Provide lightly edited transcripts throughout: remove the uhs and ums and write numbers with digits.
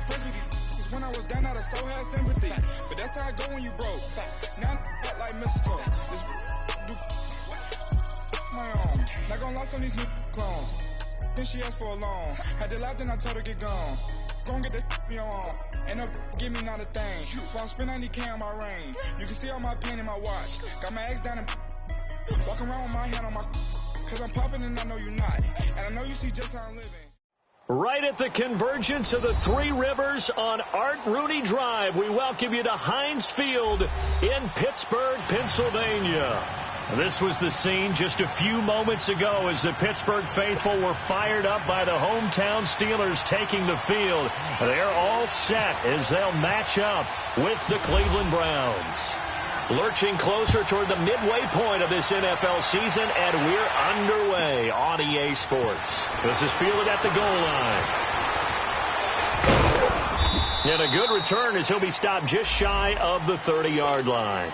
ain't friends with these when I was down out of so had sympathy. But that's how I go when you broke. Now I like mistletoe. This do my own. Not gonna lie on these new clones. Then she asked for a loan. Had to laugh, then I told her get gone. Gon' get that me on. Ain't no give me not a thing. So I'm spending 90K on my range. You can see all my pain in my watch. Got my ex down and walking around with my hand on my. Cause I'm popping and I know you're not. And I know you see just how I'm living. Right at the convergence of the Three Rivers on Art Rooney Drive, we welcome you to Heinz Field in Pittsburgh, Pennsylvania. This was the scene just a few moments ago as the Pittsburgh faithful were fired up by the hometown Steelers taking the field. They're all set as they'll match up with the Cleveland Browns. Lurching closer toward the midway point of this NFL season, and we're underway on EA Sports. This is fielded at the goal line. And a good return as he'll be stopped just shy of the 30-yard line.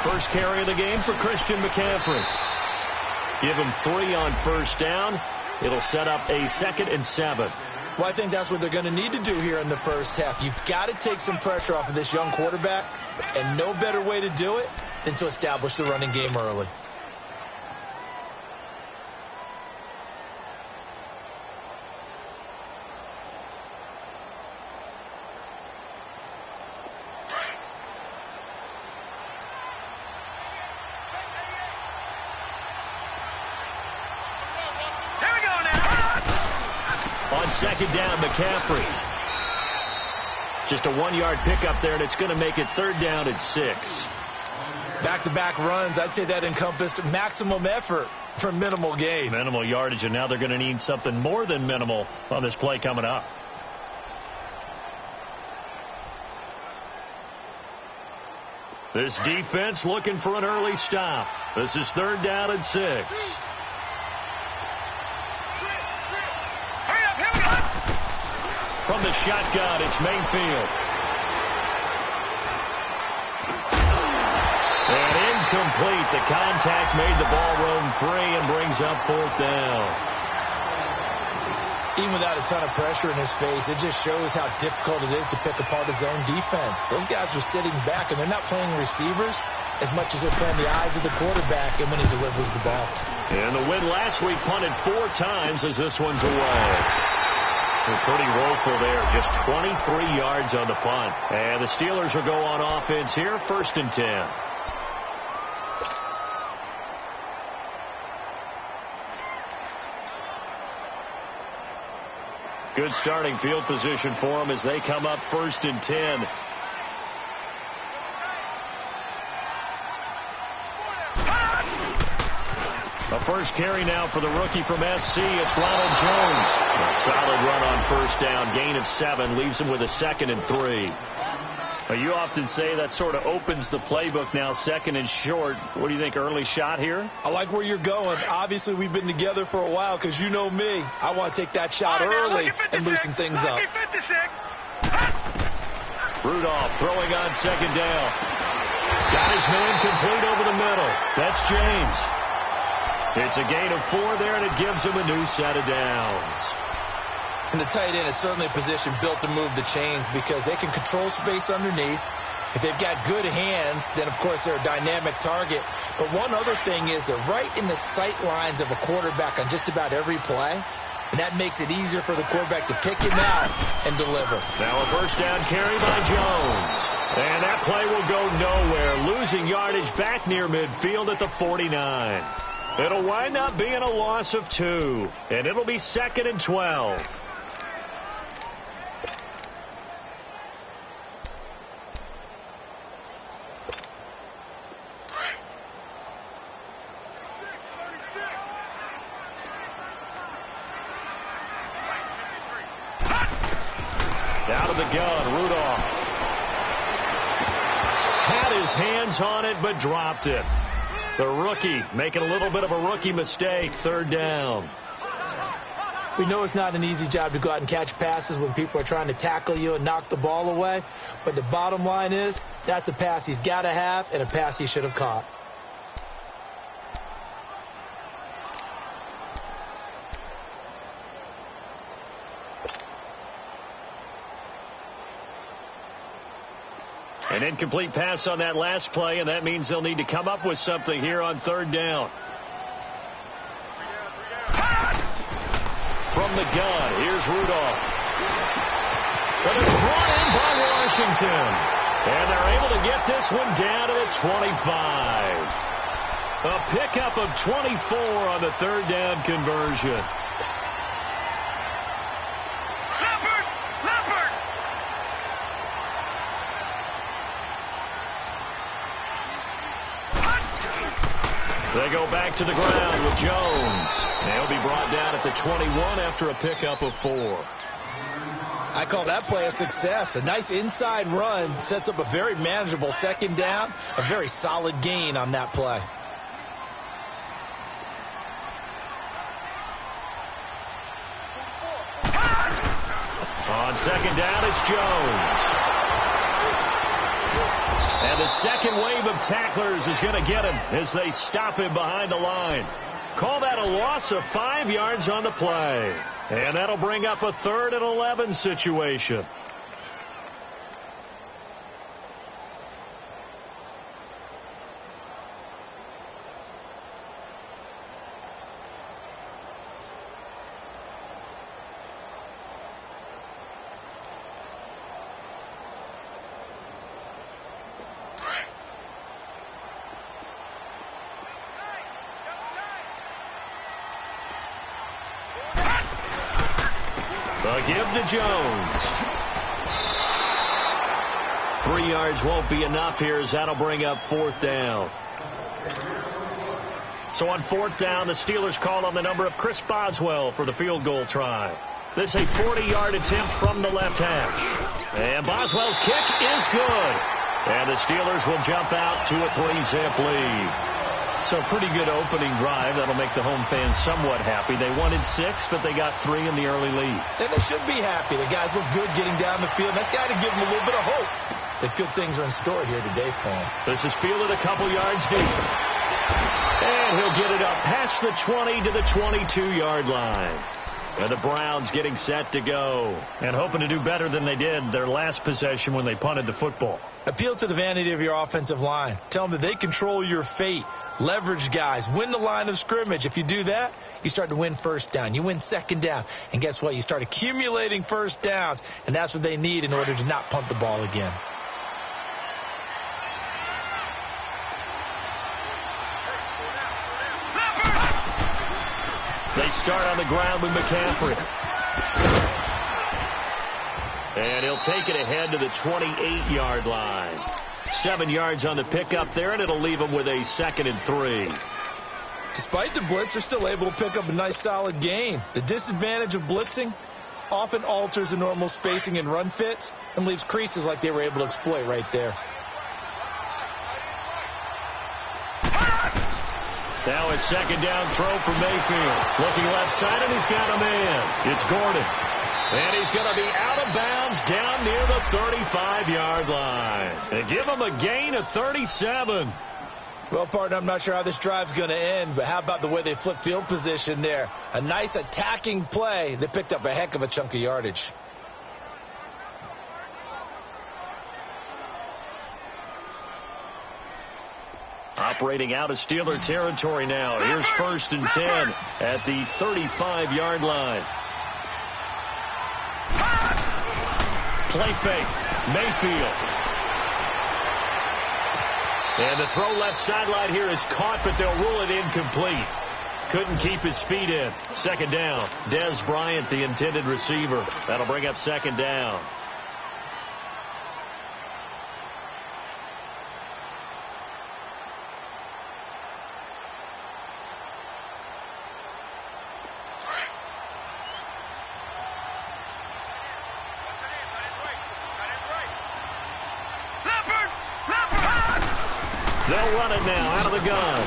First carry of the game for Christian McCaffrey. Give him 3 on first down. It'll set up a 2nd and 7. Well, I think that's what they're going to need to do here in the first half. You've got to take some pressure off of this young quarterback, and no better way to do it than to establish the running game early. Second down, McCaffrey. Just a 1-yard pickup there, and it's going to make it 3rd down at 6. Back-to-back runs, I'd say that encompassed maximum effort for minimal gain. Minimal yardage, and now they're going to need something more than minimal on this play coming up. This defense looking for an early stop. This is 3rd down and 6. From the shotgun, it's Mayfield. And incomplete. The contact made the ball roam free and brings up 4th down. Even without a ton of pressure in his face, it just shows how difficult it is to pick apart his own defense. Those guys are sitting back, and they're not playing receivers as much as they're playing the eyes of the quarterback and when he delivers the ball. And the win last week punted 4 times as this one's away. They're pretty woeful there. Just 23 yards on the punt. And the Steelers will go on offense here. 1st and 10. Good starting field position for them as they come up 1st and 10. A first carry now for the rookie from SC. It's Ronald Jones. A solid run on first down. Gain of 7. Leaves him with a 2nd and 3. Well, you often say that sort of opens the playbook now, 2nd and short. What do you think, early shot here? I like where you're going. Obviously, we've been together for a while because you know me. I want to take that shot early and loosen things up. Rudolph throwing on 2nd down. Got his man complete over the middle. That's James. It's a gain of 4 there, and it gives him a new set of downs. And the tight end is certainly a position built to move the chains because they can control space underneath. If they've got good hands, then, of course, they're a dynamic target. But one other thing is they're right in the sight lines of a quarterback on just about every play, and that makes it easier for the quarterback to pick him out and deliver. Now a first down carry by Jones. And that play will go nowhere, losing yardage back near midfield at the 49. It'll wind up being a loss of 2, and it'll be 2nd and 12. Out of the gun, Rudolph. Had his hands on it, but dropped it. The rookie making a little bit of a rookie mistake. Third down. We know it's not an easy job to go out and catch passes when people are trying to tackle you and knock the ball away. But the bottom line is, that's a pass he's got to have and a pass he should have caught. An incomplete pass on that last play, and that means they'll need to come up with something here on third down. From the gun, here's Rudolph. But it's brought in by Washington. And they're able to get this one down to the 25. A pickup of 24 on the third down conversion. They go back to the ground with Jones. They'll be brought down at the 21 after a pickup of 4. I call that play a success. A nice inside run sets up a very manageable second down. A very solid gain on that play. On second down, it's Jones. And the second wave of tacklers is going to get him as they stop him behind the line. Call that a loss of 5 yards on the play. And that'll bring up a 3rd and 11 situation. Give to Jones. 3 yards won't be enough here as that'll bring up 4th down. So on 4th down, the Steelers call on the number of Chris Boswell for the field goal try. This is a 40-yard attempt from the left hash. And Boswell's kick is good. And the Steelers will jump out to a 3-zip lead. So a pretty good opening drive. That'll make the home fans somewhat happy. They wanted 6, but they got 3 in the early lead. And they should be happy. The guys look good getting down the field. That's got to give them a little bit of hope that good things are in store here today for them. This is fielded a couple yards deep. And he'll get it up past the 20 to the 22-yard line. And the Browns getting set to go. And hoping to do better than they did their last possession when they punted the football. Appeal to the vanity of your offensive line. Tell them that they control your fate. Leverage guys. Win the line of scrimmage. If you do that, you start to win first down. You win second down. And guess what? You start accumulating first downs. And that's what they need in order to not punt the ball again. They start on the ground with McCaffrey. And he'll take it ahead to the 28-yard line. 7 yards on the pickup there, and it'll leave him with a 2nd and 3. Despite the blitz, they're still able to pick up a nice solid gain. The disadvantage of blitzing often alters the normal spacing and run fits and leaves creases like they were able to exploit right there. Now a second down throw for Mayfield. Looking left side, and he's got a man. It's Gordon. And he's going to be out of bounds down near the 35-yard line. And give him a gain of 37. Well, partner, I'm not sure how this drive's going to end, but how about the way they flip field position there? A nice attacking play. They picked up a heck of a chunk of yardage. Operating out of Steeler territory now. Here's 1st and 10 at the 35-yard line. Play fake. Mayfield. And the throw left sideline here is caught, but they'll rule it incomplete. Couldn't keep his feet in. 2nd down. Dez Bryant, the intended receiver. That'll bring up 2nd down. They'll run it now out of the gun.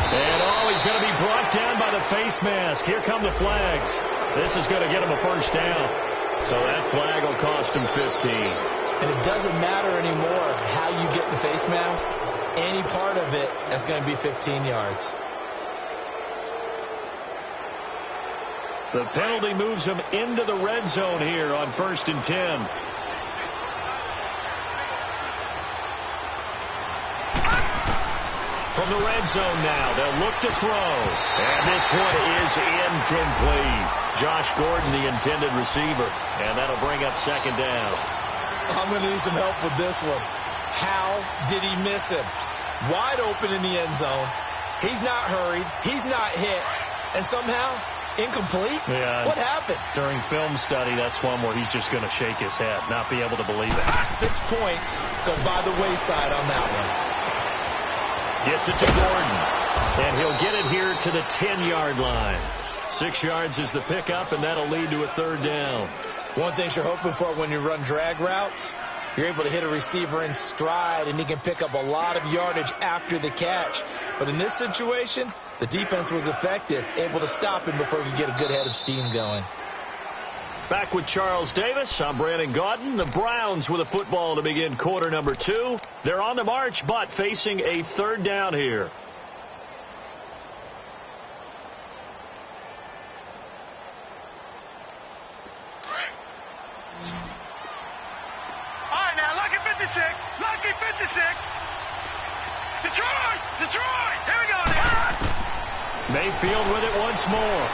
And, he's going to be brought down by the face mask. Here come the flags. This is going to get him a first down. So that flag will cost him 15. And it doesn't matter anymore how you get the face mask. Any part of it is going to be 15 yards. The penalty moves him into the red zone here on 1st and 10. From the red zone now, they'll look to throw. And this one is incomplete. Josh Gordon, the intended receiver. And that'll bring up 2nd down. I'm going to need some help with this one. How did he miss him? Wide open in the end zone. He's not hurried. He's not hit. And somehow, incomplete? Yeah. What happened? During film study, that's one where he's just going to shake his head, not be able to believe it. 6 points go by the wayside on that one. Gets it to Gordon. And he'll get it here to the 10-yard line. 6 yards is the pickup, and that'll lead to a 3rd down. One thing you're hoping for when you run drag routes, you're able to hit a receiver in stride, and he can pick up a lot of yardage after the catch. But in this situation, the defense was effective, able to stop him before he could get a good head of steam going. Back with Charles Davis. I'm Brandon Gaudin. The Browns with a football to begin quarter number 2. They're on the march, but facing a 3rd down here. All right, now, lucky 56. Lucky 56. Detroit! Detroit! Here we go now. Mayfield with it once more.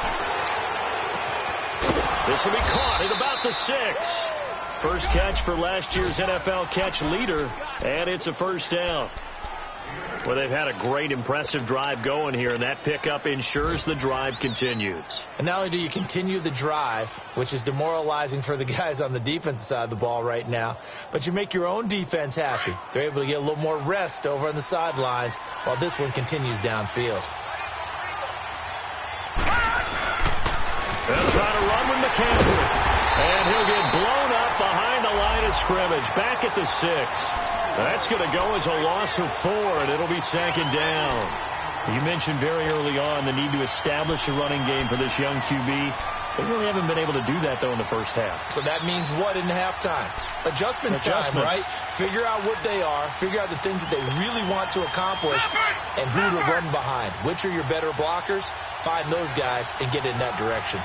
This will be caught at about the 6. First catch for last year's NFL catch leader, and it's a 1st down. Well, they've had a great, impressive drive going here, and that pickup ensures the drive continues. And not only do you continue the drive, which is demoralizing for the guys on the defensive side of the ball right now, but you make your own defense happy. They're able to get a little more rest over on the sidelines while this one continues downfield. They'll try to run with McCaffrey. And he'll get blown up behind the line of scrimmage. Back at the 6. That's going to go as a loss of 4, and it'll be 2nd down. You mentioned very early on the need to establish a running game for this young QB. They really haven't been able to do that, though, in the first half. So that means what in halftime? Adjustments time, right? Figure out what they are. Figure out the things that they really want to accomplish and who to run behind. Which are your better blockers? Find those guys and get in that direction.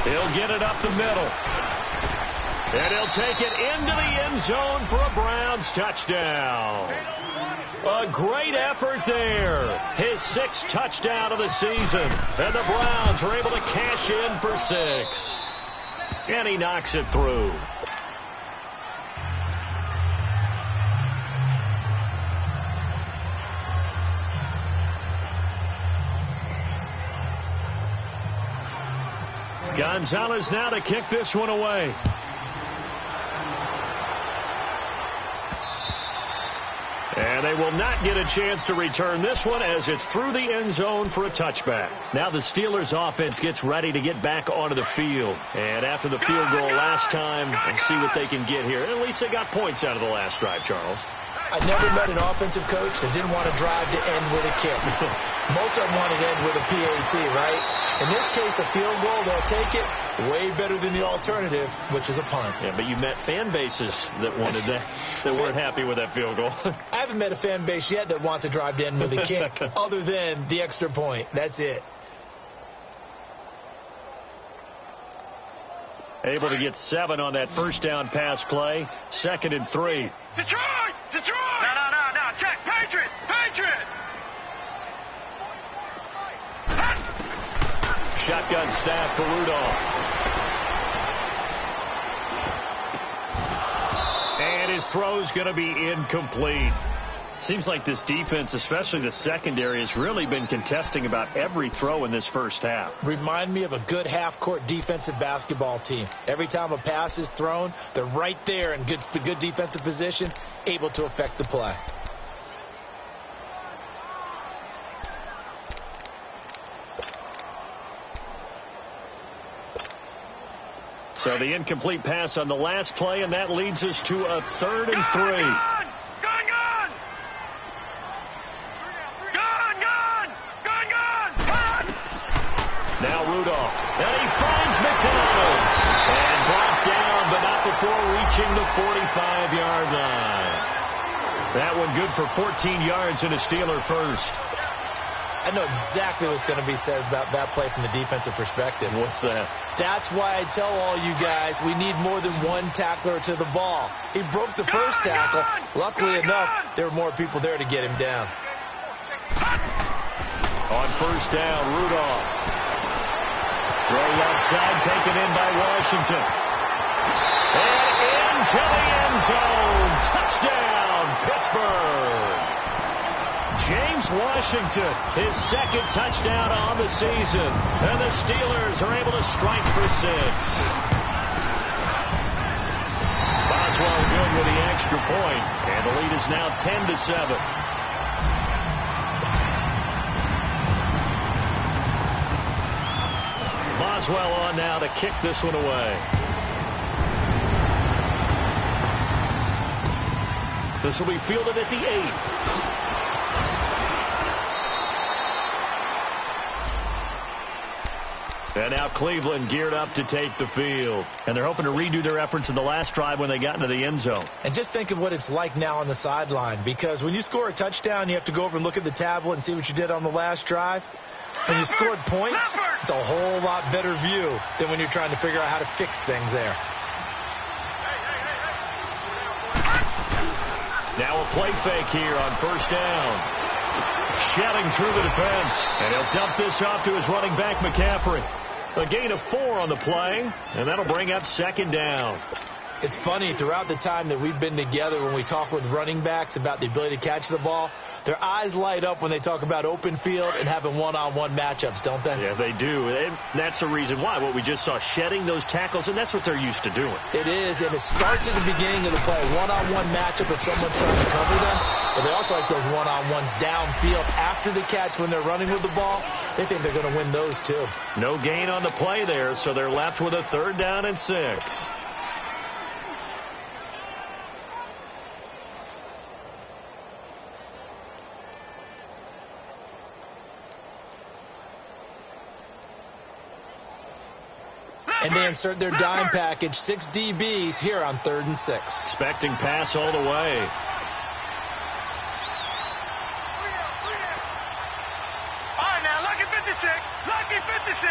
He'll get it up the middle. And he'll take it into the end zone for a Browns touchdown. A great effort there. His 6th touchdown of the season. And the Browns are able to cash in for 6. And he knocks it through. Gonzalez now to kick this one away. And they will not get a chance to return this one as it's through the end zone for a touchback. Now the Steelers offense gets ready to get back onto the field. And after the field goal last time, we'll see what they can get here. At least they got points out of the last drive, Charles. I never met an offensive coach that didn't want to drive to end with a kick. Most of them want to end with a PAT, right? In this case, a field goal, they'll take it. Way better than the alternative, which is a punt. Yeah, but you met fan bases that wanted that, that weren't happy with that field goal. I haven't met a fan base yet that wants to drive to end with a kick other than the extra point. That's it. Able to get 7 on that first down pass play. 2nd and 3. Detroit! Detroit! No. Check. Patriot! Shotgun snap for Rudolph. And his throw's going to be incomplete. Seems like this defense, especially the secondary, has really been contesting about every throw in this first half. Remind me of a good half-court defensive basketball team. Every time a pass is thrown, they're right there in good defensive position, able to affect the play. So the incomplete pass on the last play, and that leads us to a 3rd and 3. Now Rudolph, and he finds McDonald. And brought down, but not before reaching the 45-yard line. That one good for 14 yards and a Steeler first. I know exactly what's going to be said about that play from the defensive perspective. What's that? That's why I tell all you guys we need more than one tackler to the ball. He broke the first tackle. Luckily enough, there were more people there to get him down. On first down, Rudolph. Throw left side, taken in by Washington. And into the end zone. Touchdown, Pittsburgh. James Washington, his 2nd touchdown on the season. And the Steelers are able to strike for 6. Boswell good with the extra point. And the lead is now 10-7. Boswell on now to kick this one away. This will be fielded at the 8. And now Cleveland geared up to take the field. And they're hoping to redo their efforts in the last drive when they got into the end zone. And just think of what it's like now on the sideline. Because when you score a touchdown, you have to go over and look at the tablet and see what you did on the last drive. When you scored points, it's a whole lot better view than when you're trying to figure out how to fix things there. Now a play fake here on first down. Shelling through the defense. And he'll dump this off to his running back, McCaffrey. A gain of 4 on the play, and that'll bring up 2nd down. It's funny, throughout the time that we've been together, when we talk with running backs about the ability to catch the ball, their eyes light up when they talk about open field and having one-on-one matchups, don't they? Yeah, they do. And that's the reason why. What we just saw, shedding those tackles, and that's what they're used to doing. It is, and it starts at the beginning of the play. One-on-one matchup if someone's trying to cover them. But they also like those one-on-ones downfield after the catch when they're running with the ball. They think they're going to win those, too. No gain on the play there, so they're left with a 3rd down and 6. And they insert their dime package, 6 DBs here on 3rd and 6. Expecting pass all the way. All right, now, lucky 56. Lucky 56.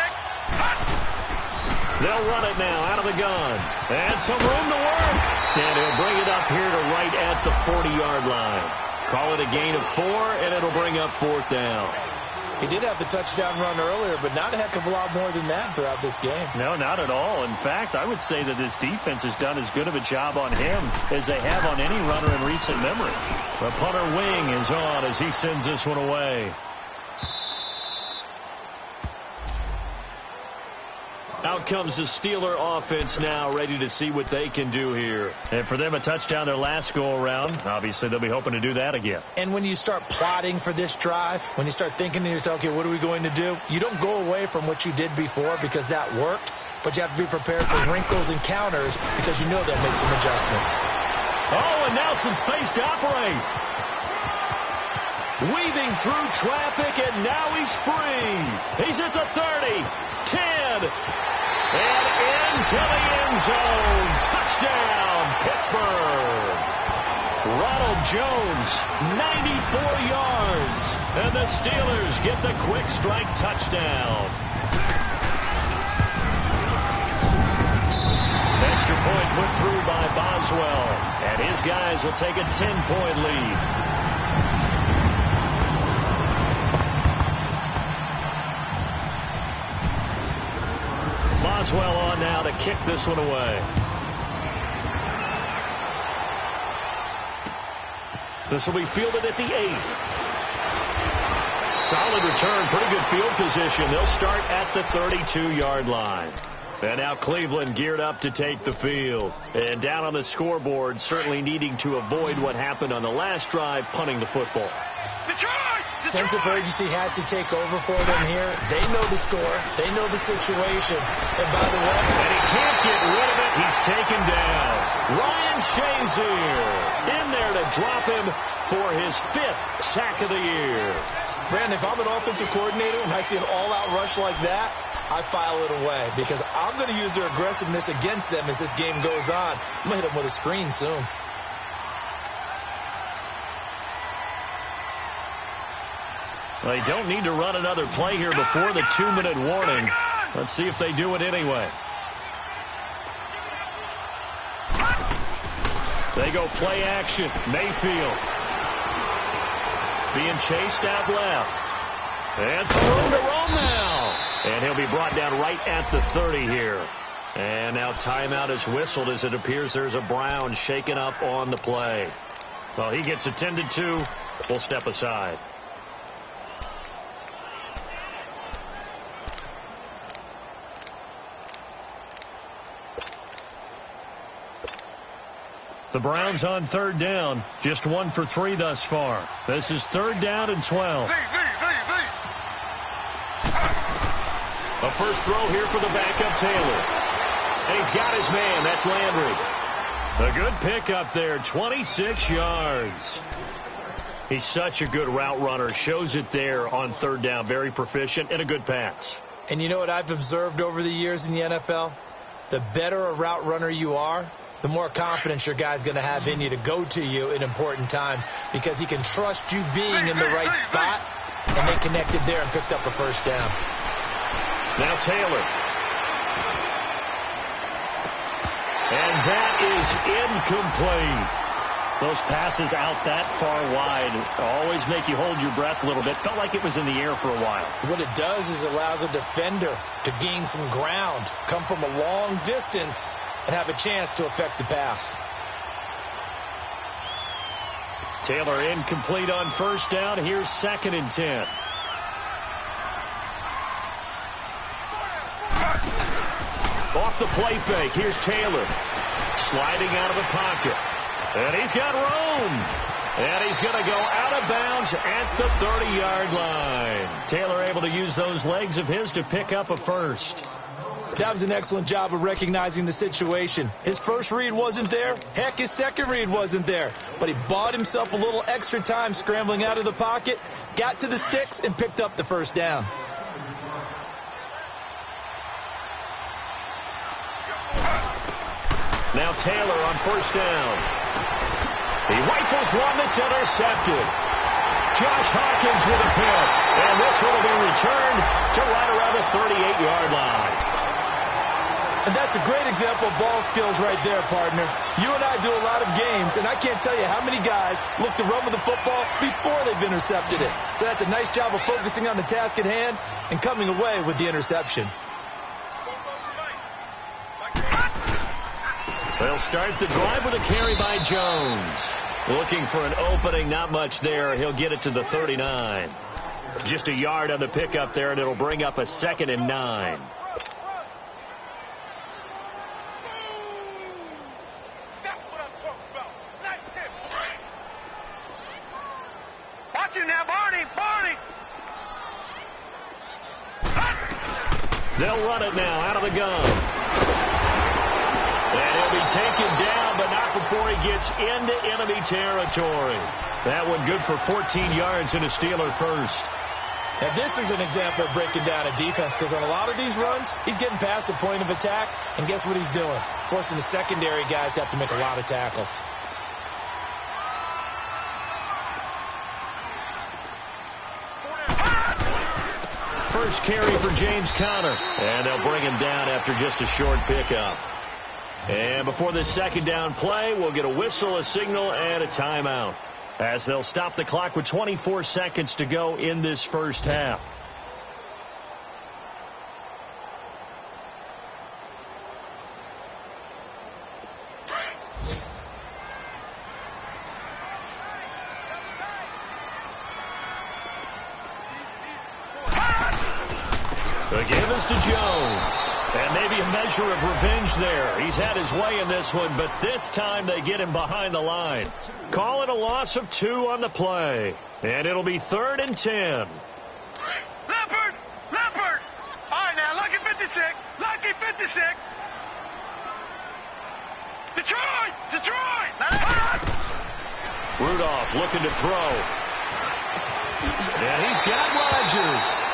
They'll run it now out of the gun. And some room to work. And he'll bring it up here to right at the 40-yard line. Call it a gain of 4, and it'll bring up 4th down. He did have the touchdown run earlier, but not a heck of a lot more than that throughout this game. No, not at all. In fact, I would say that this defense has done as good of a job on him as they have on any runner in recent memory. The punter wing is on as he sends this one away. Out comes the Steeler offense now, ready to see what they can do here. And for them, a touchdown their last go-around. Obviously, they'll be hoping to do that again. And when you start plotting for this drive, when you start thinking to yourself, okay, what are we going to do? You don't go away from what you did before because that worked, but you have to be prepared for wrinkles and counters because you know they'll make some adjustments. Oh, and now some space to operate. Weaving through traffic, and now he's free. He's at the 30, 10, and into the end zone. Touchdown, Pittsburgh. Ronald Jones, 94 yards. And the Steelers get the quick strike touchdown. Extra point put through by Boswell. And his guys will take a 10-point lead. Boswell on now to kick this one away. This will be fielded at the 8. Solid return, pretty good field position. They'll start at the 32-yard line. And now Cleveland geared up to take the field. And down on the scoreboard, certainly needing to avoid what happened on the last drive, punting the football. Sense of urgency has to take over for them here. They know the score. They know the situation. And by the way, and he can't get rid of it. He's taken down. Ryan Shazier in there to drop him for his 5th sack of the year. Brandon, if I'm an offensive coordinator and I see an all-out rush like that, I file it away because I'm going to use their aggressiveness against them as this game goes on. I'm going to hit them with a screen soon. They don't need to run another play here before the 2-minute warning. Let's see if they do it anyway. They go play action. Mayfield being chased out left. And some room to roam now. And he'll be brought down right at the 30 here. And now timeout is whistled as it appears there's a Brown shaken up on the play. Well, he gets attended to. We'll step aside. The Browns on 3rd down. Just 1 for 3 thus far. This is 3rd down and 12. A first throw here for the backup Taylor. And he's got his man. That's Landry. A good pickup there. 26 yards. He's such a good route runner. Shows it there on 3rd down. Very proficient and a good pass. And you know what I've observed over the years in the NFL? The better a route runner you are, the more confidence your guy's going to have in you to go to you in important times because he can trust you being in the right spot, and they connected there and picked up a first down. Now Taylor. And that is incomplete. Those passes out that far wide always make you hold your breath a little bit. Felt like it was in the air for a while. What it does is it allows a defender to gain some ground, come from a long distance, and have a chance to affect the pass. Taylor incomplete on first down. Here's 2nd and 10. Off the play fake. Here's Taylor. Sliding out of the pocket. And he's got room. And he's going to go out of bounds at the 30-yard line. Taylor able to use those legs of his to pick up a first. That was an excellent job of recognizing the situation. His first read wasn't there. Heck, his second read wasn't there. But he bought himself a little extra time scrambling out of the pocket, got to the sticks, and picked up the first down. Now Taylor on first down. He rifles one that's intercepted. Josh Hawkins with a pick. And this one will be returned to right around the 38-yard line. And that's a great example of ball skills right there, partner. You and I do a lot of games, and I can't tell you how many guys look to run with the football before they've intercepted it. So that's a nice job of focusing on the task at hand and coming away with the interception. They'll start the drive with a carry by Jones. Looking for an opening, not much there. He'll get it to the 39. Just a yard on the pickup there, and it'll bring up a 2nd and 9. They'll run it now out of the gun. And he'll be taken down, but not before he gets into enemy territory. That one good for 14 yards and a Steeler first. Now this is an example of breaking down a defense because on a lot of these runs, he's getting past the point of attack, and guess what he's doing? Forcing the secondary guys to have to make a lot of tackles. First carry for James Conner. And they'll bring him down after just a short pickup. And before this 2nd down play, we'll get a whistle, a signal, and a timeout, as they'll stop the clock with 24 seconds to go in this first half. The give is to Jones. And maybe a measure of revenge there. He's had his way in this one, but this time they get him behind the line. Call it a loss of 2 on the play. And it'll be 3rd and 10. Leopard! Leopard! All right, now, lucky 56. Lucky 56. Detroit! Detroit! Rudolph looking to throw. And he's got Rodgers.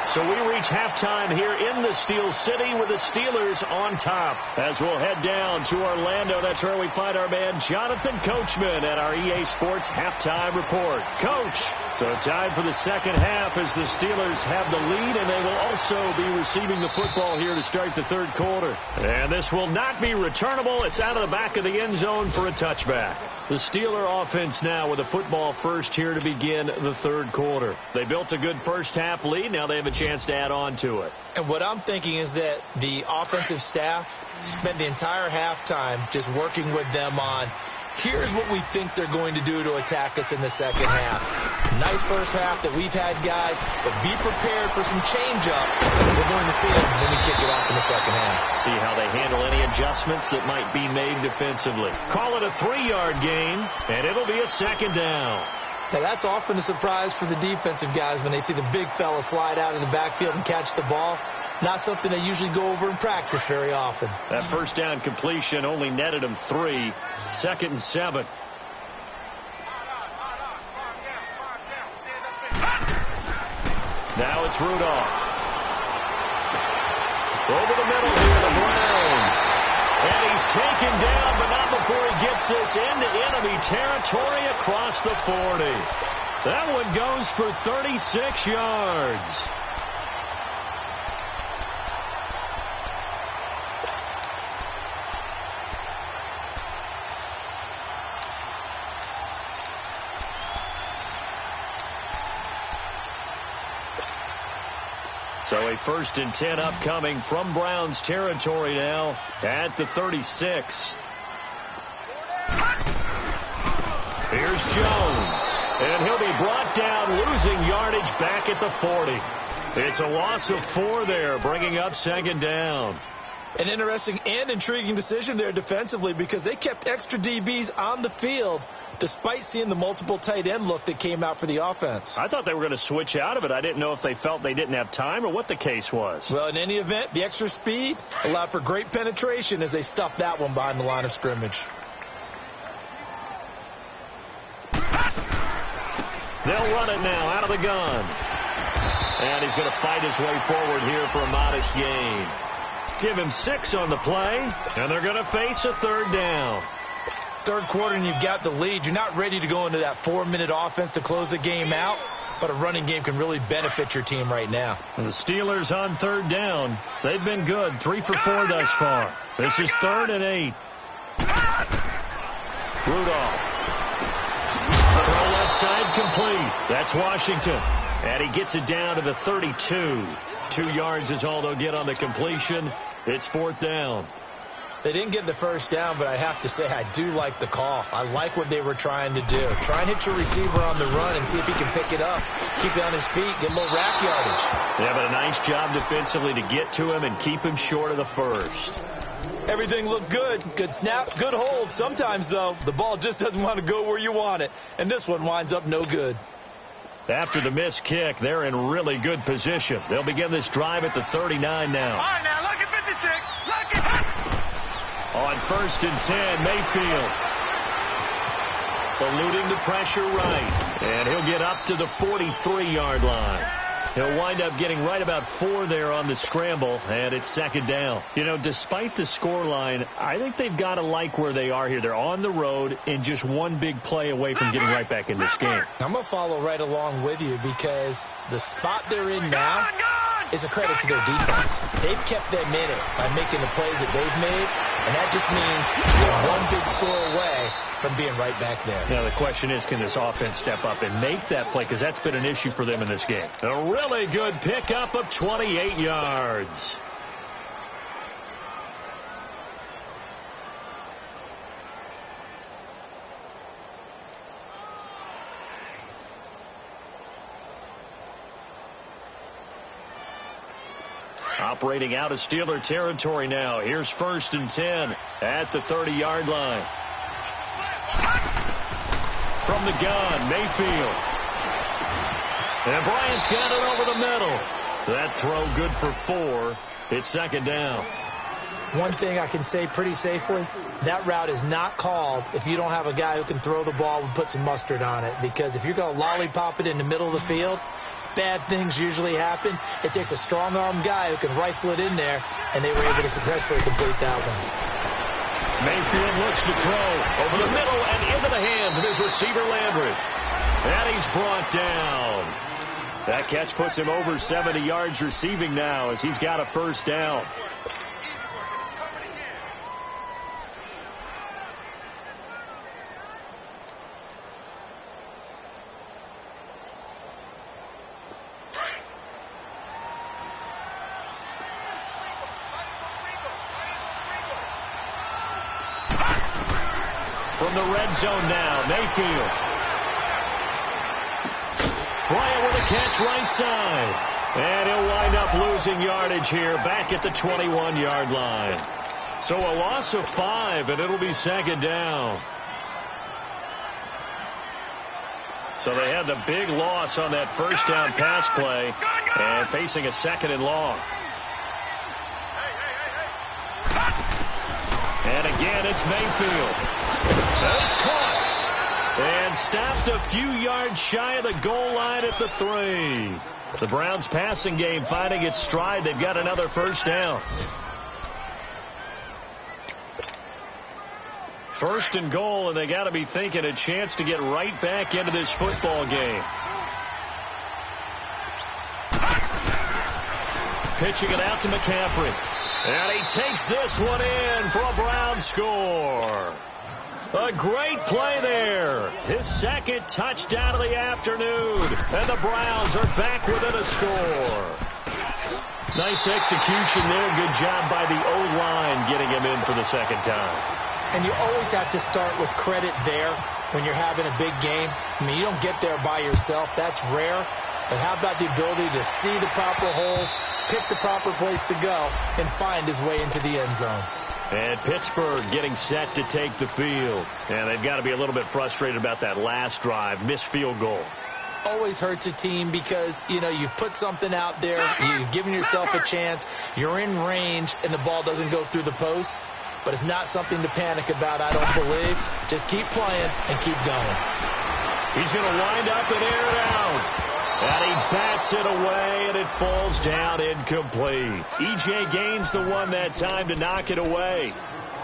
So we reach halftime here in the Steel City with the Steelers on top. As we'll head down to Orlando, that's where we find our man Jonathan Coachman at our EA Sports Halftime Report. Coach, so time for the second half as the Steelers have the lead, and they will also be receiving the football here to start the third quarter. And this will not be returnable. It's out of the back of the end zone for a touchback. The Steeler offense now with a football first here to begin the third quarter. They built a good first half lead. Now they have a chance to add on to it. And what I'm thinking is that the offensive staff spent the entire halftime just working with them on, here's what we think they're going to do to attack us in the second half. Nice first half that we've had, guys, but be prepared for some change-ups. We're going to see them when we kick it off in the second half. See how they handle any adjustments that might be made defensively. Call it a 3-yard gain, and it'll be a second down. Now, that's often a surprise for the defensive guys when they see the big fella slide out of the backfield and catch the ball. Not something they usually go over in practice very often. That first down completion only netted them 3. 2nd and 7. Now it's Rudolph. Over the middle here to Brown. And he's taken down, but not before he gets this into enemy territory across the 40. That one goes for 36 yards. So a 1st and 10 upcoming from Browns territory now at the 36. Here's Jones. And he'll be brought down, losing yardage back at the 40. It's a loss of 4 there, bringing up 2nd down. An interesting and intriguing decision there defensively because they kept extra DBs on the field despite seeing the multiple tight end look that came out for the offense. I thought they were going to switch out of it. I didn't know if they felt they didn't have time or what the case was. Well, in any event, the extra speed allowed for great penetration as they stuffed that one behind the line of scrimmage. They'll run it now out of the gun. And he's going to fight his way forward here for a modest gain. Give him 6 on the play, and they're going to face a 3rd down. Third quarter and you've got the lead. You're not ready to go into that 4-minute offense to close the game out, but a running game can really benefit your team right now. And the Steelers on 3rd down. They've been good, 3 for 4 thus far. This is 3rd and 8. Rudolph. Throw left side complete. That's Washington. And he gets it down to the 32. 2 yards is all they'll get on the completion. It's 4th down. They didn't get the first down, but I have to say I do like the call. I like what they were trying to do. Try and hit your receiver on the run and see if he can pick it up. Keep it on his feet, get a little rack yardage. Yeah, but a nice job defensively to get to him and keep him short of the first. Everything looked good. Good snap, good hold. Sometimes, though, the ball just doesn't want to go where you want it. And this one winds up no good. After the missed kick, they're in really good position. They'll begin this drive at the 39 now. All right, now, lucky 56. Lucky. On 1st and 10, Mayfield. Eluding the pressure right. And he'll get up to the 43-yard line. He'll wind up getting right about 4 there on the scramble, and it's 2nd down. You know, despite the scoreline, I think they've got to like where they are here. They're on the road and just one big play away from getting right back in this game. I'm going to follow right along with you because the spot they're in now is a credit to their defense. They've kept them in it by making the plays that they've made, and that just means you're one big score away from being right back there. Now, the question is, can this offense step up and make that play? Because that's been an issue for them in this game. A really good pickup of 28 yards. Operating out of Steeler territory now. Here's 1st and 10 at the 30-yard line. From the gun, Mayfield. And Bryant's got it over the middle. That throw good for 4. It's 2nd down. One thing I can say pretty safely, that route is not called if you don't have a guy who can throw the ball and put some mustard on it. Because if you're going to lollipop it in the middle of the field, bad things usually happen. It takes a strong-armed guy who can rifle it in there, and they were able to successfully complete that one. Mayfield looks to throw over the middle and into the hands of his receiver, Landry. And he's brought down. That catch puts him over 70 yards receiving now as he's got a 1st down. From the red zone now, Mayfield. Bryant with a catch right side. And he'll wind up losing yardage here back at the 21-yard line. So a loss of 5, and it'll be 2nd down. So they had the big loss on that 1st down pass play and facing a 2nd and long. And again, it's Mayfield. It's caught. And stopped a few yards shy of the goal line at the 3. The Browns passing game finding its stride. They've got another 1st down. 1st and goal, and they got to be thinking a chance to get right back into this football game. Pitching it out to McCaffrey. And he takes this one in for a Brown score. A great play there. His 2nd touchdown of the afternoon. And the Browns are back within a score. Nice execution there. Good job by the O-line getting him in for the 2nd time. And you always have to start with credit there when you're having a big game. I mean, you don't get there by yourself. That's rare. But how about the ability to see the proper holes, pick the proper place to go, and find his way into the end zone? And Pittsburgh getting set to take the field. And they've got to be a little bit frustrated about that last drive, missed field goal. Always hurts a team because, you know, you've put something out there, you've given yourself a chance, you're in range, and the ball doesn't go through the post. But it's not something to panic about, I don't believe. Just keep playing and keep going. He's going to wind up and air it out. And he bats it away, and it falls down incomplete. E.J. Gaines the one that time to knock it away.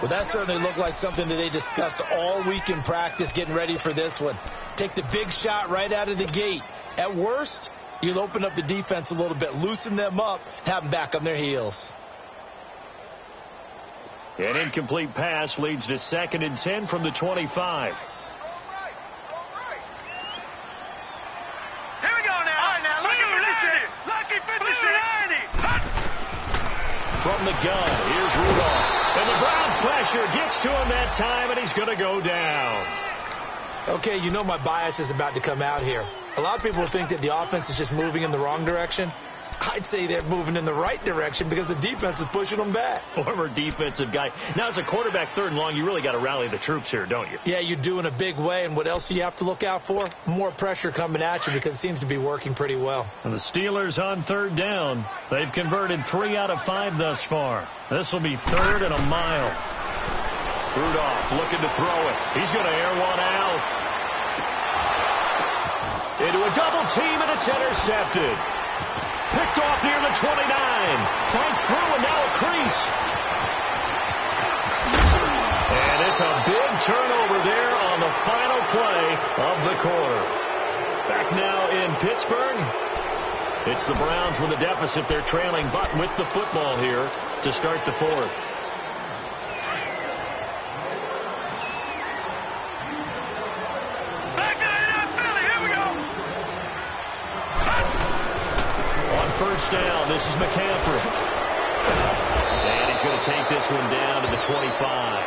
Well, that certainly looked like something that they discussed all week in practice getting ready for this one. Take the big shot right out of the gate. At worst, you'll open up the defense a little bit, loosen them up, have them back on their heels. An incomplete pass leads to 2nd and 10 from the 25. From the gun, here's Rudolph. And the Browns pressure gets to him that time, and he's going to go down. Okay, you know my bias is about to come out here. A lot of people think that the offense is just moving in the wrong direction. I'd say they're moving in the right direction because the defense is pushing them back. Former defensive guy. Now, as a quarterback 3rd and long, you really got to rally the troops here, don't you? Yeah, you do in a big way. And what else do you have to look out for? More pressure coming at you because it seems to be working pretty well. And the Steelers on 3rd down. They've converted 3 out of 5 thus far. This will be 3rd and a mile. Rudolph looking to throw it. He's going to air one out. Into a double team, and it's intercepted. Picked off near the 29. Fights through, and now a crease. And it's a big turnover there on the final play of the quarter. Back now in Pittsburgh. It's the Browns with a deficit. They're trailing, but with the football here to start the 4th. First down, this is McCaffrey. And he's going to take this one down to the 25.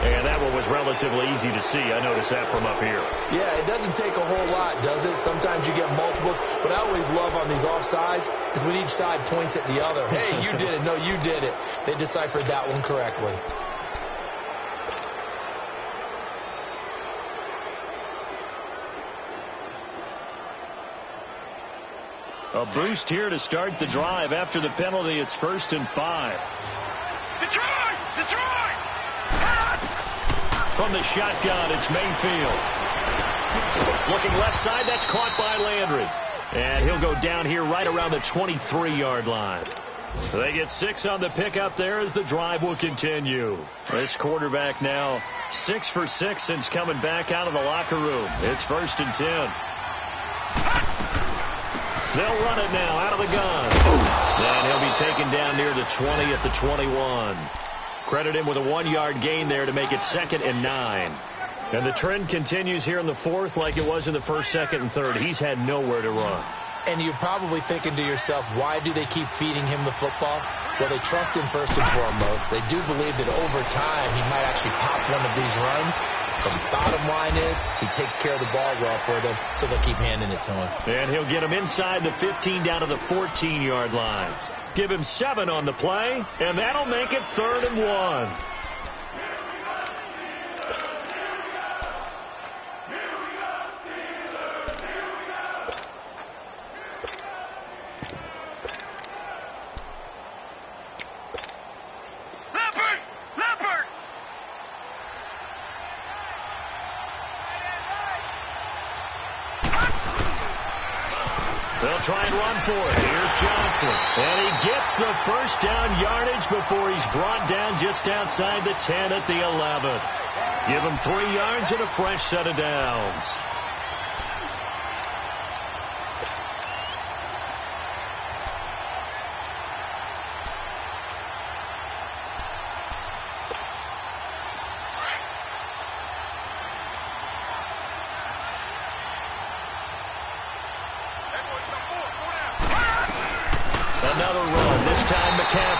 And that one was was relatively easy to see. I noticed that from up here. Yeah, it doesn't take a whole lot, does it? Sometimes you get multiples. What I always love on these offsides is when each side points at the other. Hey, you did it. No, you did it. They deciphered that one correctly. A boost here to start the drive. After the penalty, it's 1st and 5. Detroit! Detroit! From the shotgun, it's Mayfield. Looking left side, that's caught by Landry. And he'll go down here right around the 23-yard line. They get 6 on the pickup there as the drive will continue. This quarterback now 6 for 6 since coming back out of the locker room. It's 1st and 10. They'll run it now out of the gun. And he'll be taken down near the 20 at the 21. Credit him with a 1-yard gain there to make it 2nd and 9. And the trend continues here in the 4th like it was in the 1st, 2nd, and 3rd. He's had nowhere to run. And you're probably thinking to yourself, why do they keep feeding him the football? Well, they trust him first and foremost. They do believe that over time he might actually pop one of these runs. But the bottom line is he takes care of the ball well for them, so they'll keep handing it to him. And he'll get him inside the 15 down to the 14-yard line. Give him 7 on the play, and that'll make it 3rd and 1. They'll try and run for it. Here's Johnson. And he gets the first down yardage before he's brought down just outside the 10 at the 11. Give him 3 yards and a fresh set of downs.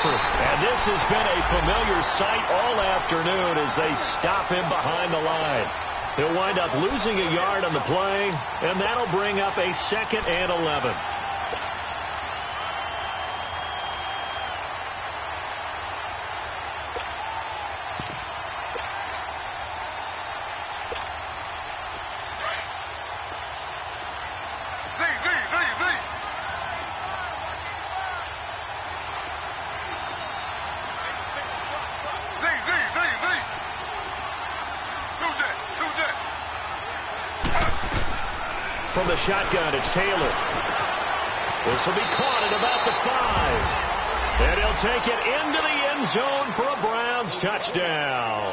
And this has been a familiar sight all afternoon as they stop him behind the line. He'll wind up losing a yard on the play, and that'll bring up a 2nd and 11. From the shotgun, it's Taylor. This will be caught at about the 5. And he'll take it into the end zone for a Browns touchdown.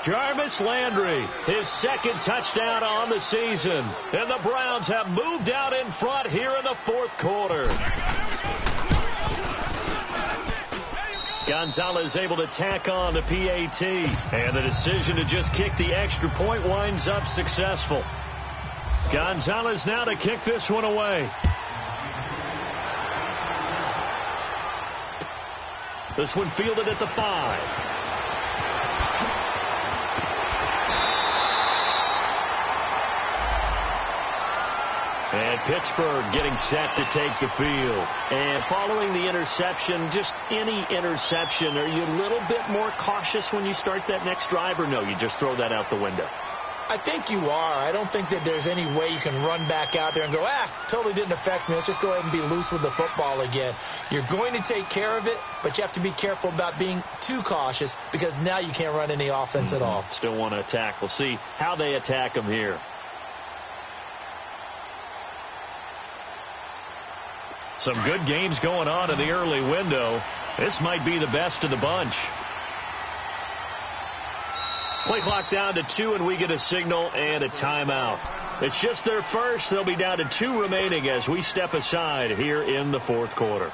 Jarvis Landry, his 2nd touchdown on the season. And the Browns have moved out in front here in the 4th quarter. Gonzalez able to tack on the PAT. And the decision to just kick the extra point winds up successful. Gonzalez now to kick this one away. This one fielded at the 5. And Pittsburgh getting set to take the field. And following the interception, just any interception, are you a little bit more cautious when you start that next drive, or no, you just throw that out the window? I think you are. I don't think that there's any way you can run back out there and go, totally didn't affect me. Let's just go ahead and be loose with the football again. You're going to take care of it, but you have to be careful about being too cautious because now you can't run any offense at all. Still want to attack. We'll see how they attack them here. Some good games going on in the early window. This might be the best of the bunch. Play clock down to 2, and we get a signal and a timeout. It's just their first. They'll be down to 2 remaining as we step aside here in the 4th quarter.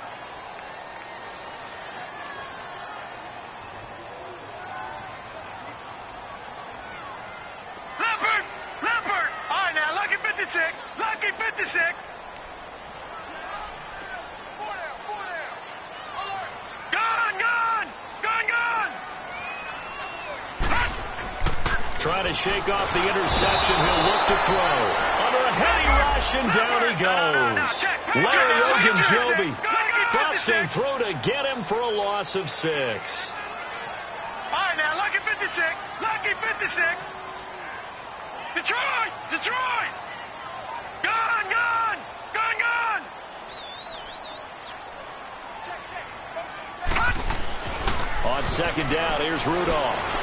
Leopard! All right, now, lucky 56. Lucky 56. 4 down. Alert. Gone. Trying to shake off the interception. He'll look to throw. Under a heavy rush, and down he goes. Larry Ogunjobi busting through to get him for a loss of 6. All right, now, lucky 56. Lucky 56. Detroit! Detroit! Gone, gone! Gone, gone! On second down, here's Rudolph.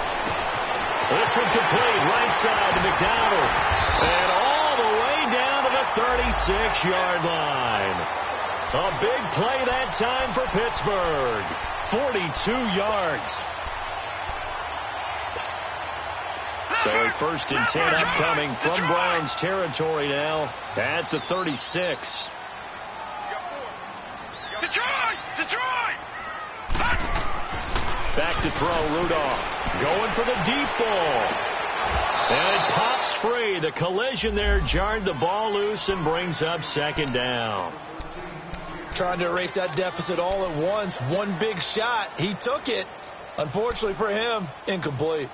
This one complete, right side to McDonald. And all the way down to the 36-yard line. A big play that time for Pittsburgh. 42 yards. So a 1st and 10 upcoming from Browns territory now at the 36. Detroit! Detroit! Back to throw, Rudolph. Going for the deep ball. And it pops free. The collision there jarred the ball loose and brings up second down. Trying to erase that deficit all at once. One big shot. He took it. Unfortunately for him, incomplete.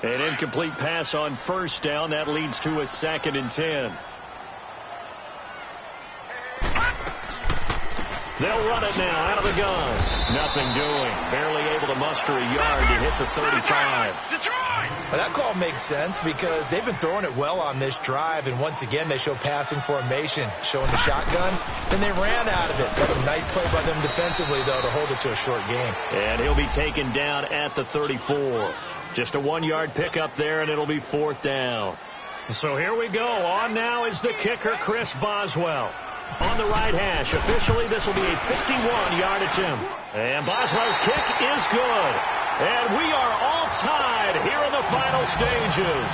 An incomplete pass on first down. That leads to a 2nd and 10. They'll run it now out of the gun. Nothing doing. Barely able to muster a yard to hit the 35. Well, that call makes sense because they've been throwing it well on this drive, and once again they show passing formation, showing the shotgun. Then they ran out of it. That's a nice play by them defensively, though, to hold it to a short game. And he'll be taken down at the 34. Just a 1-yard pickup there, and it'll be 4th down. So here we go. On now is the kicker, Chris Boswell. On the right hash. Officially, this will be a 51-yard attempt. And Boswell's kick is good. And we are all tied here in the final stages.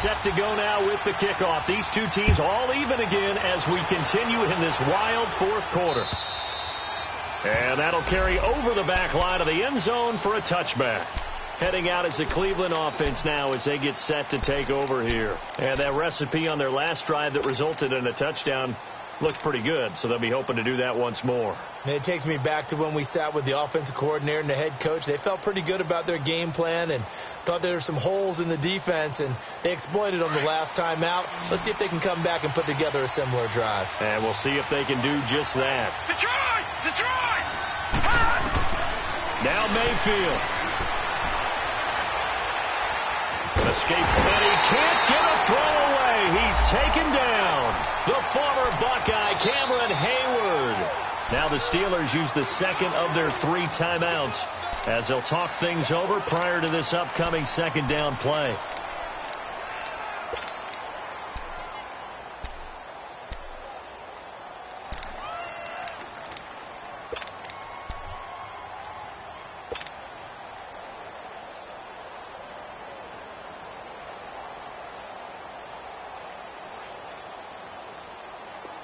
Set to go now with the kickoff. These two teams all even again as we continue in this wild 4th quarter. And that'll carry over the back line of the end zone for a touchback. Heading out is the Cleveland offense now as they get set to take over here. And that recipe on their last drive that resulted in a touchdown looks pretty good, so they'll be hoping to do that once more. And it takes me back to when we sat with the offensive coordinator and the head coach. They felt pretty good about their game plan and thought there were some holes in the defense, and they exploited them the last time out. Let's see if they can come back and put together a similar drive. And we'll see if they can do just that. Detroit! Detroit! Now Mayfield. Escape, and he can't get a throw away. He's taken down. The former Buckeye, Cameron Hayward. Now the Steelers use the second of their 3 timeouts as they'll talk things over prior to this upcoming 2nd down play.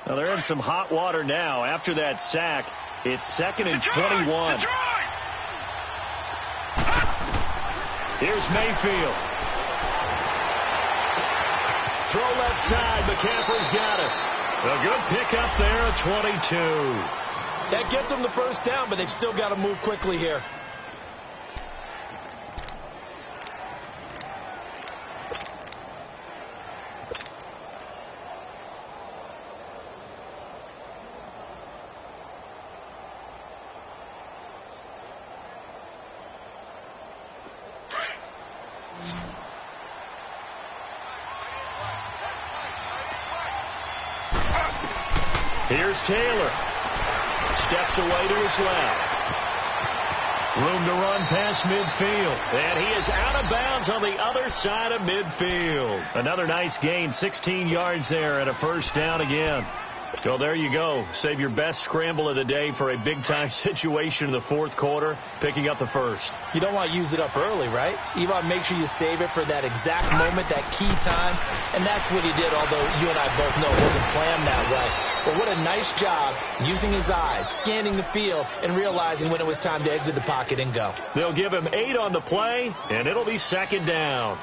Now they're in some hot water now. After that sack, it's 2nd and 21. Here's Mayfield. Throw left side. McCaffrey's got it. A good pickup there at 22. That gets them the first down, but they've still got to move quickly here. Here's Taylor. Steps away to his left. Room to run past midfield. And he is out of bounds on the other side of midfield. Another nice gain, 16 yards there and a first down again. So there you go. Save your best scramble of the day for a big-time situation in the fourth quarter, picking up the first. You don't want to use it up early, right? You want to make sure you save it for that exact moment, that key time. And that's what he did, although you and I both know it wasn't planned that way. But what a nice job using his eyes, scanning the field, and realizing when it was time to exit the pocket and go. They'll give him 8 on the play, and it'll be second down.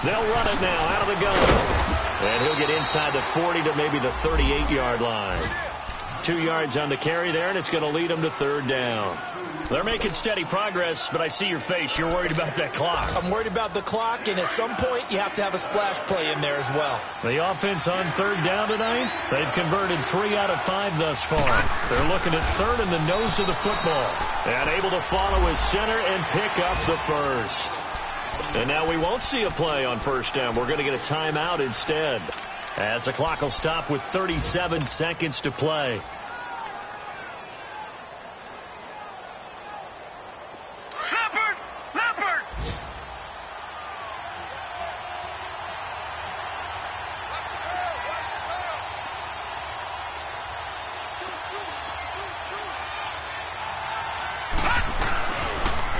They'll run it now out of the gun. And he'll get inside the 40 to maybe the 38-yard line. 2 yards on the carry there, and it's going to lead them to third down. They're making steady progress, but I see your face. You're worried about that clock. I'm worried about the clock, and at some point you have to have a splash play in there as well. The offense on third down tonight, they've converted 3 out of 5 thus far. They're looking at third in the nose of the football. And able to follow his center and pick up the first. And now we won't see a play on first down. We're going to get a timeout instead, as the clock will stop with 37 seconds to play. Leopard!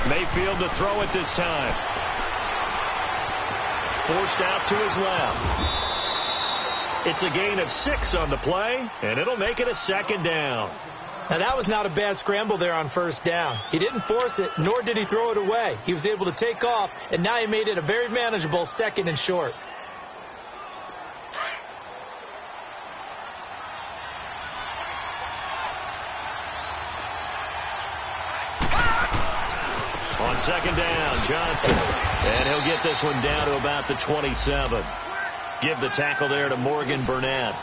Mayfield to throw it this time. Forced out to his left. It's a gain of 6 on the play, and it'll make it a second down. Now, that was not a bad scramble there on first down. He didn't force it, nor did he throw it away. He was able to take off, and now he made it a very manageable second and short. On second down, Johnson. And he'll get this one down to about the 27. Give the tackle there to Morgan Burnett.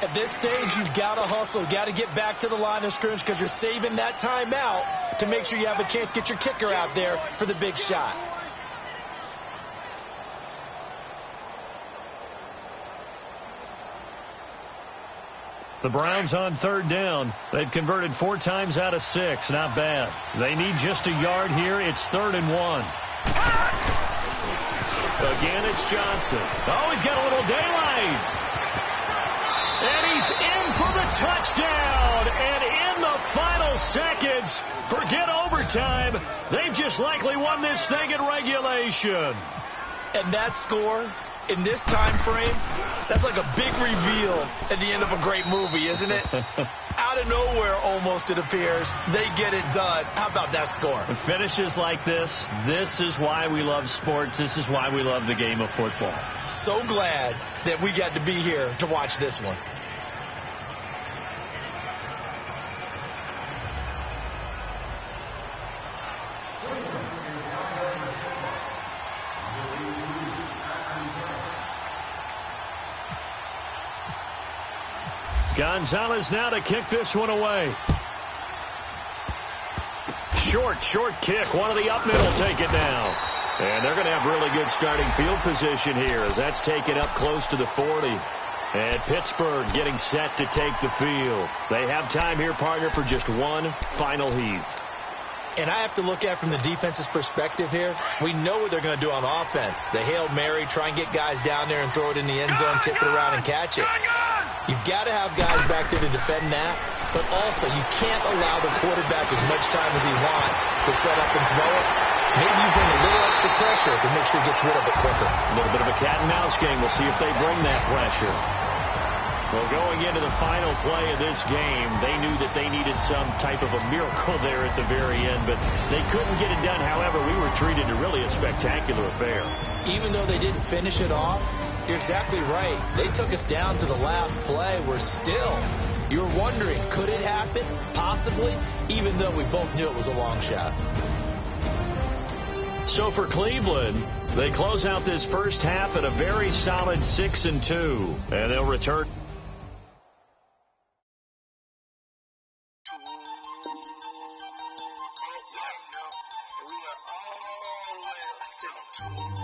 At this stage, you've got to hustle. Got to get back to the line of scrimmage because you're saving that timeout to make sure you have a chance to get your kicker out there for the big shot. The Browns on third down. They've converted 4 times out of 6. Not bad. They need just a yard here. It's 3rd and 1. Again, it's Johnson. Oh, he's got a little daylight. And he's in for the touchdown. And in the final seconds, forget overtime. They've just likely won this thing in regulation. And that score in this time frame, that's like a big reveal at the end of a great movie, isn't it? Out of nowhere, almost, it appears, they get it done. How about that score? Finishes like this. This is why we love sports. This is why we love the game of football. So glad that we got to be here to watch this one. Gonzalez now to kick this one away. Short kick. One of the up middle take it down. And they're going to have really good starting field position here as that's taken up close to the 40. And Pittsburgh getting set to take the field. They have time here, partner, for just one final heave. And I have to look at it from the defense's perspective here. We know what they're going to do on offense. The Hail Mary, try and get guys down there and throw it in the end zone, tip it around and catch it. You've got to have guys back there to defend that, but also you can't allow the quarterback as much time as he wants to set up and throw it. Maybe you bring a little extra pressure to make sure he gets rid of it quicker. A little bit of a cat and mouse game. We'll see if they bring that pressure. Well, going into the final play of this game, they knew that they needed some type of a miracle there at the very end, but they couldn't get it done. However, we were treated to really a spectacular affair. Even though they didn't finish it off, you're exactly right. They took us down to the last play. We're still, you're wondering, could it happen? Possibly, even though we both knew it was a long shot. So for Cleveland, they close out this first half at a very solid 6-2, and they'll return. We are all